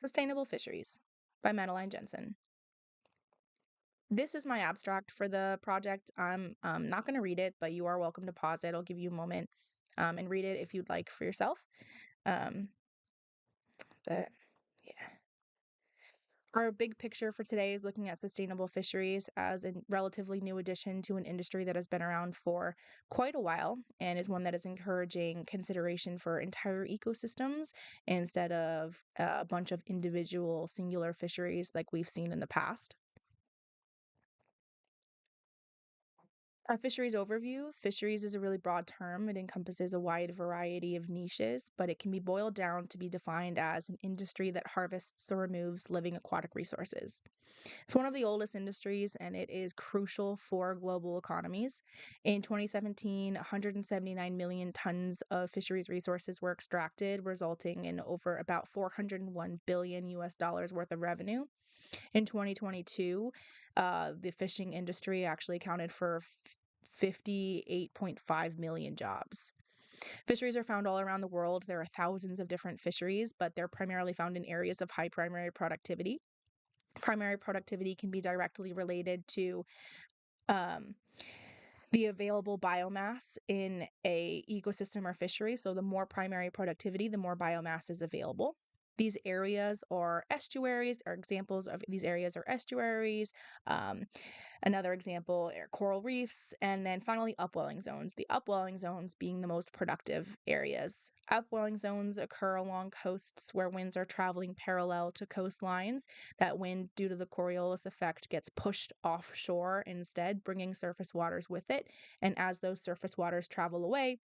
Sustainable Fisheries by Madeline Jensen. This is my abstract for the project. I'm not going to read it, but you are welcome to pause it. I'll give you a moment and read it if you'd like for yourself. Um, but yeah. Our big picture for today is looking at sustainable fisheries as a relatively new addition to an industry that has been around for quite a while and is one that is encouraging consideration for entire ecosystems instead of a bunch of individual singular fisheries like we've seen in the past. A fisheries overview. Fisheries is a really broad term. It encompasses a wide variety of niches, but it can be boiled down to be defined as an industry that harvests or removes living aquatic resources. It's one of the oldest industries and it is crucial for global economies. In 2017, 179 million tons of fisheries resources were extracted, resulting in over about 401 billion US dollars worth of revenue. In 2022, the fishing industry actually accounted for 58.5 million jobs. Fisheries are found all around the world. There are thousands of different fisheries, but they're primarily found in areas of high primary productivity. Primary productivity can be directly related to um, the available biomass in a ecosystem or fishery. So the more primary productivity, the more biomass is available. These areas are estuaries, or examples of these areas are estuaries. Another example are coral reefs, and then finally upwelling zones. The upwelling zones being the most productive areas. Upwelling zones occur along coasts where winds are traveling parallel to coastlines. That wind, due to the Coriolis effect, gets pushed offshore instead, bringing surface waters with it. And as those surface waters travel away,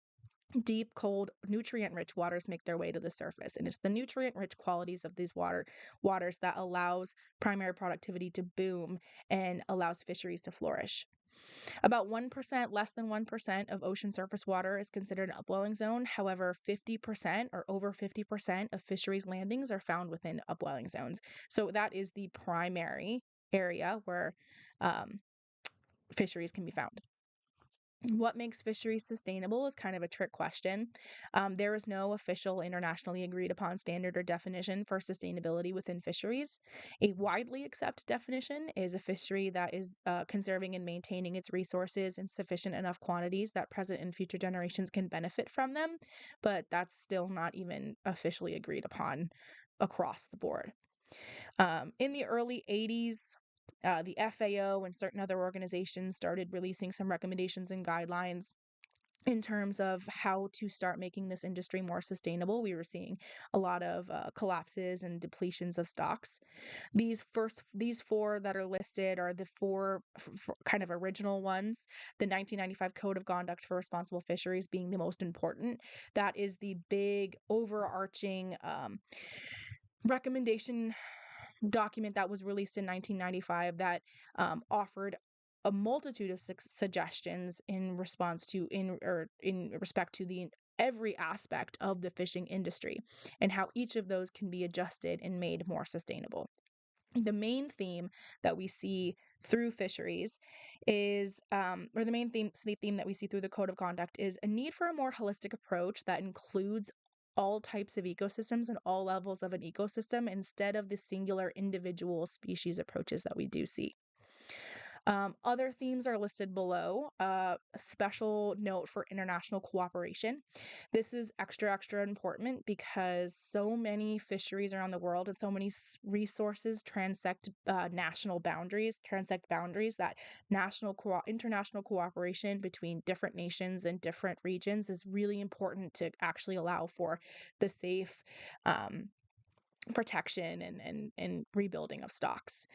deep, cold, nutrient-rich waters make their way to the surface, and it's the nutrient-rich qualities of these waters that allows primary productivity to boom and allows fisheries to flourish. About 1%, less than 1% of ocean surface water is considered an upwelling zone. However, 50% or over 50% of fisheries landings are found within upwelling zones. So that is the primary area where fisheries can be found. What makes fisheries sustainable is kind of a trick question. There is no official internationally agreed upon standard or definition for sustainability within fisheries. A widely accepted definition is a fishery that is conserving and maintaining its resources in sufficient enough quantities that present and future generations can benefit from them, but that's still not even officially agreed upon across the board. In the early 80s, the FAO and certain other organizations started releasing some recommendations and guidelines in terms of how to start making this industry more sustainable. We were seeing a lot of collapses and depletions of stocks. These four that are listed are the four kind of original ones. The 1995 Code of Conduct for Responsible Fisheries being the most important. That is the big overarching recommendation document that was released in 1995 that offered a multitude of suggestions in response to in respect to the every aspect of the fishing industry and how each of those can be adjusted and made more sustainable. The main theme that we see through fisheries is, or the main theme that we see through the Code of Conduct is a need for a more holistic approach that includes all types of ecosystems and all levels of an ecosystem instead of the singular individual species approaches that we do see. Other themes are listed below. A special note for international cooperation. This is extra important because so many fisheries around the world and so many resources transect national boundaries, that international cooperation between different nations and different regions is really important to actually allow for the safe protection and rebuilding of stocks.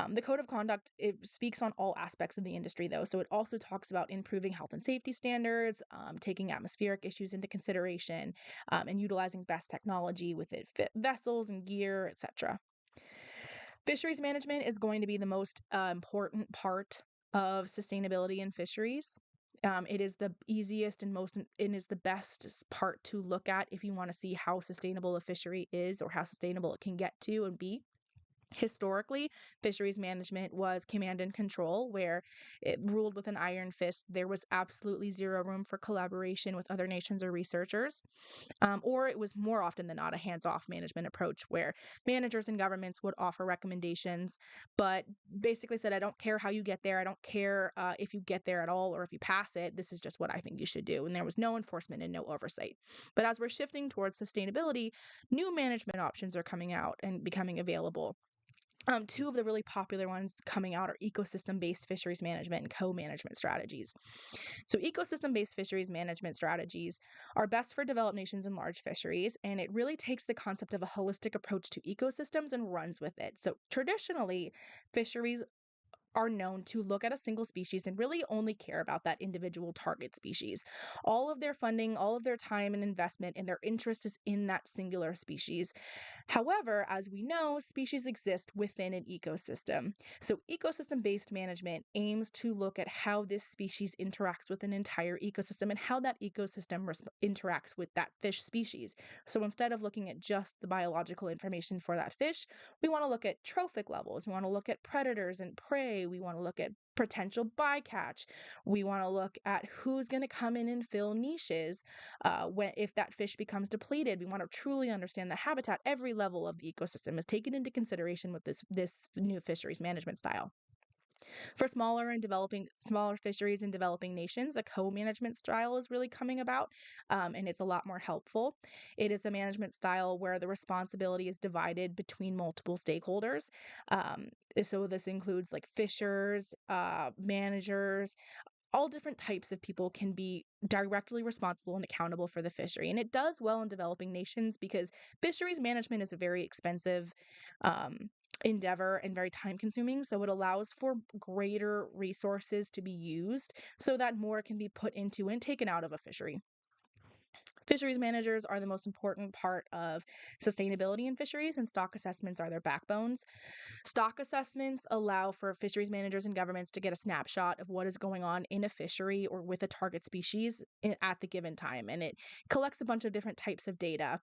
The Code of Conduct, it speaks on all aspects of the industry, though. So it also talks about improving health and safety standards, taking atmospheric issues into consideration, and utilizing best technology with it, vessels and gear, etc. Fisheries management is going to be the most important part of sustainability in fisheries. It is the easiest and it is the best part to look at if you want to see how sustainable a fishery is or how sustainable it can get to and be. Historically, fisheries management was command and control, where it ruled with an iron fist. There was absolutely zero room for collaboration with other nations or researchers. Or it was more often than not a hands off management approach where managers and governments would offer recommendations, but basically said, I don't care how you get there. I don't care if you get there at all or if you pass it. This is just what I think you should do. And there was no enforcement and no oversight. But as we're shifting towards sustainability, new management options are coming out and becoming available. Two of the really popular ones coming out are ecosystem-based fisheries management and co-management strategies. So ecosystem-based fisheries management strategies are best for developed nations and large fisheries, and it really takes the concept of a holistic approach to ecosystems and runs with it. So traditionally, fisheries are known to look at a single species and really only care about that individual target species. All of their funding, all of their time and investment, and their interest is in that singular species. However, as we know, species exist within an ecosystem. So, ecosystem based management aims to look at how this species interacts with an entire ecosystem and how that ecosystem interacts with that fish species. So, instead of looking at just the biological information for that fish, we want to look at trophic levels. We want to look at predators and prey. We want to look at potential bycatch. We want to look at who's going to come in and fill niches if that fish becomes depleted. We want to truly understand the habitat. Every level of the ecosystem is taken into consideration with this new fisheries management style. For smaller fisheries in developing nations, a co-management style is really coming about, and it's a lot more helpful. It is a management style where the responsibility is divided between multiple stakeholders. So this includes like fishers, managers, all different types of people can be directly responsible and accountable for the fishery. And it does well in developing nations because fisheries management is a very expensive endeavor and very time consuming. So it allows for greater resources to be used so that more can be put into and taken out of a fishery. Fisheries managers are the most important part of sustainability in fisheries, and stock assessments are their backbones. Stock assessments allow for fisheries managers and governments to get a snapshot of what is going on in a fishery or with a target species at the given time. And it collects a bunch of different types of data,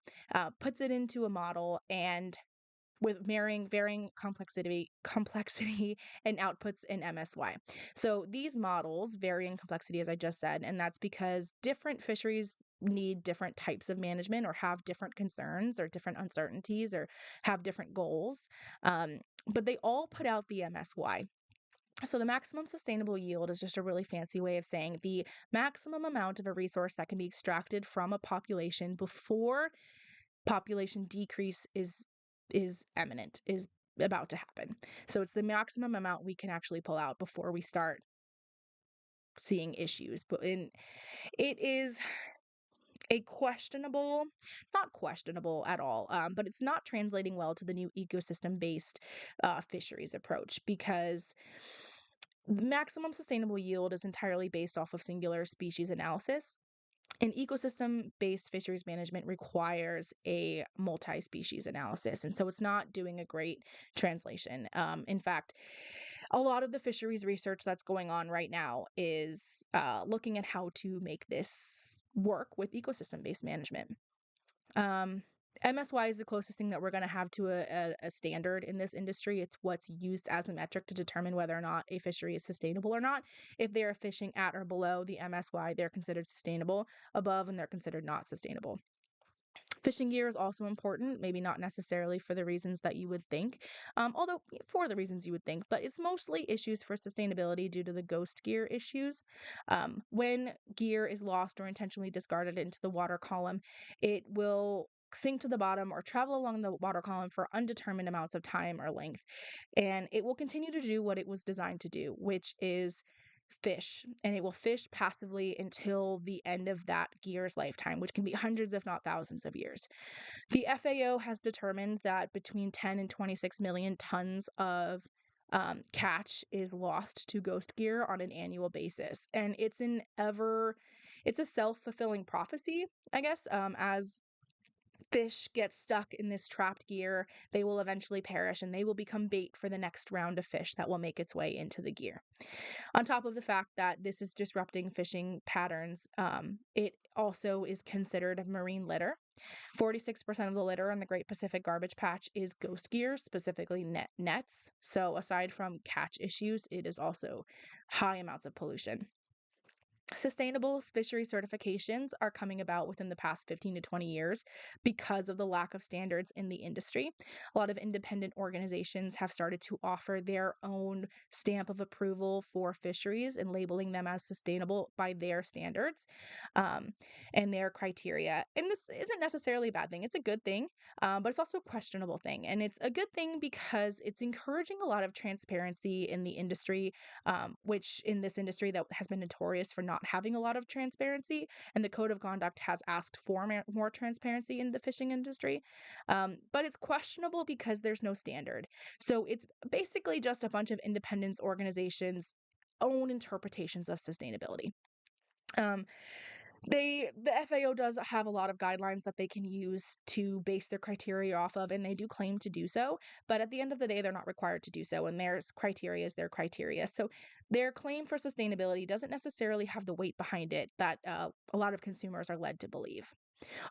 puts it into a model, and with varying complexity and outputs in MSY. So these models vary in complexity, as I just said, and that's because different fisheries need different types of management or have different concerns or different uncertainties or have different goals. But they all put out the MSY. So the maximum sustainable yield is just a really fancy way of saying the maximum amount of a resource that can be extracted from a population before population decrease is imminent, is about to happen. So it's the maximum amount we can actually pull out before we start seeing issues. But it is a not questionable at all, but it's not translating well to the new ecosystem based fisheries approach because maximum sustainable yield is entirely based off of singular species analysis. And ecosystem-based fisheries management requires a multi-species analysis, and so it's not doing a great translation. In fact, a lot of the fisheries research that's going on right now is looking at how to make this work with ecosystem-based management. MSY is the closest thing that we're going to have to a standard in this industry. It's what's used as a metric to determine whether or not a fishery is sustainable or not. If they are fishing at or below the MSY, they're considered sustainable. Above, and they're considered not sustainable. Fishing gear is also important, maybe not necessarily for the reasons that you would think, although for the reasons you would think, but it's mostly issues for sustainability due to the ghost gear issues. When gear is lost or intentionally discarded into the water column, it will sink to the bottom or travel along the water column for undetermined amounts of time or length. And it will continue to do what it was designed to do, which is fish, and it will fish passively until the end of that gear's lifetime, which can be hundreds, if not thousands of years. The FAO has determined that between 10 and 26 million tons of catch is lost to ghost gear on an annual basis. And it's a self-fulfilling prophecy, I guess, as fish get stuck in this trapped gear, they will eventually perish and they will become bait for the next round of fish that will make its way into the gear. On top of the fact that this is disrupting fishing patterns, it also is considered marine litter. 46% of the litter in the Great Pacific Garbage Patch is ghost gear, specifically nets. So aside from catch issues, it is also high amounts of pollution. Sustainable fishery certifications are coming about within the past 15 to 20 years because of the lack of standards in the industry. A lot of independent organizations have started to offer their own stamp of approval for fisheries and labeling them as sustainable by their standards um, and their criteria. And this isn't necessarily a bad thing, it's a good thing, but it's also a questionable thing. And it's a good thing because it's encouraging a lot of transparency in the industry, which in this industry that has been notorious for not having a lot of transparency, and the code of conduct has asked for more transparency in the fishing industry. But it's questionable because there's no standard. So it's basically just a bunch of independent organizations' own interpretations of sustainability. Um, the FAO does have a lot of guidelines that they can use to base their criteria off of, and they do claim to do so. But at the end of the day, they're not required to do so, and their criteria is their criteria. So their claim for sustainability doesn't necessarily have the weight behind it that a lot of consumers are led to believe.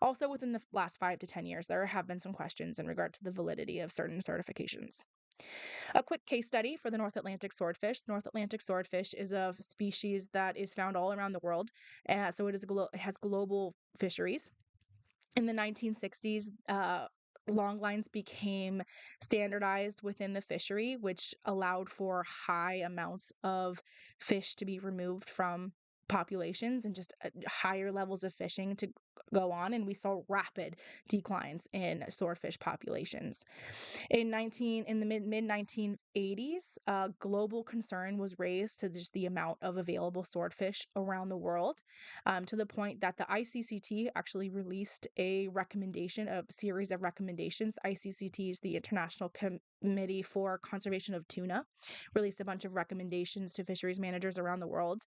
Also, within the last 5 to 10 years, there have been some questions in regard to the validity of certain certifications. A quick case study for the North Atlantic swordfish. The North Atlantic swordfish is a species that is found all around the world, so it has global fisheries. In the 1960s, long lines became standardized within the fishery, which allowed for high amounts of fish to be removed from populations and just higher levels of fishing to go on, and we saw rapid declines in swordfish populations. In the mid 1980s, global concern was raised to just the amount of available swordfish around the world, to the point that the ICCT actually released a series of recommendations. The ICCT is the International Committee for Conservation of Tuna, released a bunch of recommendations to fisheries managers around the world,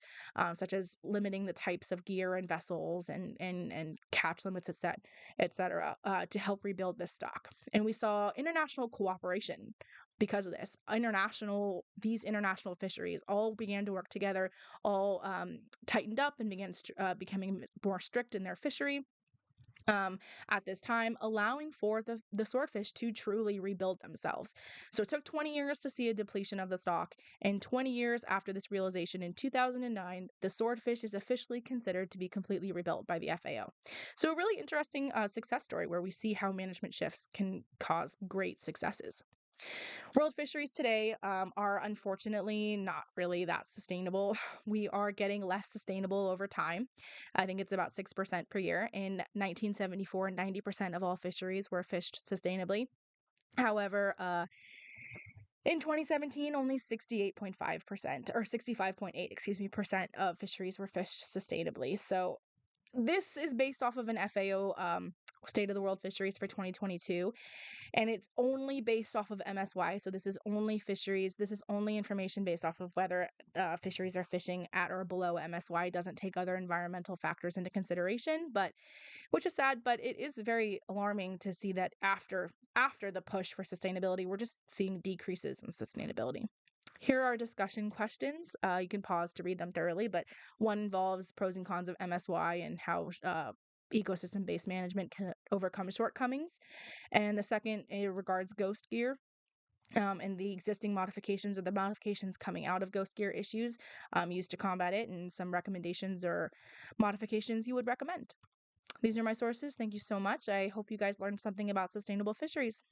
such as limiting the types of gear and vessels and catch limits, etc., to help rebuild this stock. And we saw international cooperation because of this. These international fisheries all began to work together, all tightened up and began becoming more strict in their fishery. At this time, allowing for the swordfish to truly rebuild themselves. So it took 20 years to see a depletion of the stock, and 20 years after this realization in 2009, the swordfish is officially considered to be completely rebuilt by the FAO. So a really interesting success story where we see how management shifts can cause great successes. World fisheries today are unfortunately not really that sustainable. We are getting less sustainable over time. I think it's about 6% per year. In 1974, 90% of all fisheries were fished sustainably. However, in 2017, only 68.5% or 65.8, excuse me, percent of fisheries were fished sustainably. So this is based off of an FAO State of the World Fisheries for 2022, and it's only based off of MSY. So this is only fisheries. This is only information based off of whether fisheries are fishing at or below MSY. It doesn't take other environmental factors into consideration, which is sad. But it is very alarming to see that after the push for sustainability, we're just seeing decreases in sustainability. Here are discussion questions. You can pause to read them thoroughly, but one involves pros and cons of MSY and how ecosystem-based management can overcome shortcomings. And the second, it regards ghost gear, and the existing modifications or the modifications coming out of ghost gear issues used to combat it, and some recommendations or modifications you would recommend. These are my sources. Thank you so much. I hope you guys learned something about sustainable fisheries.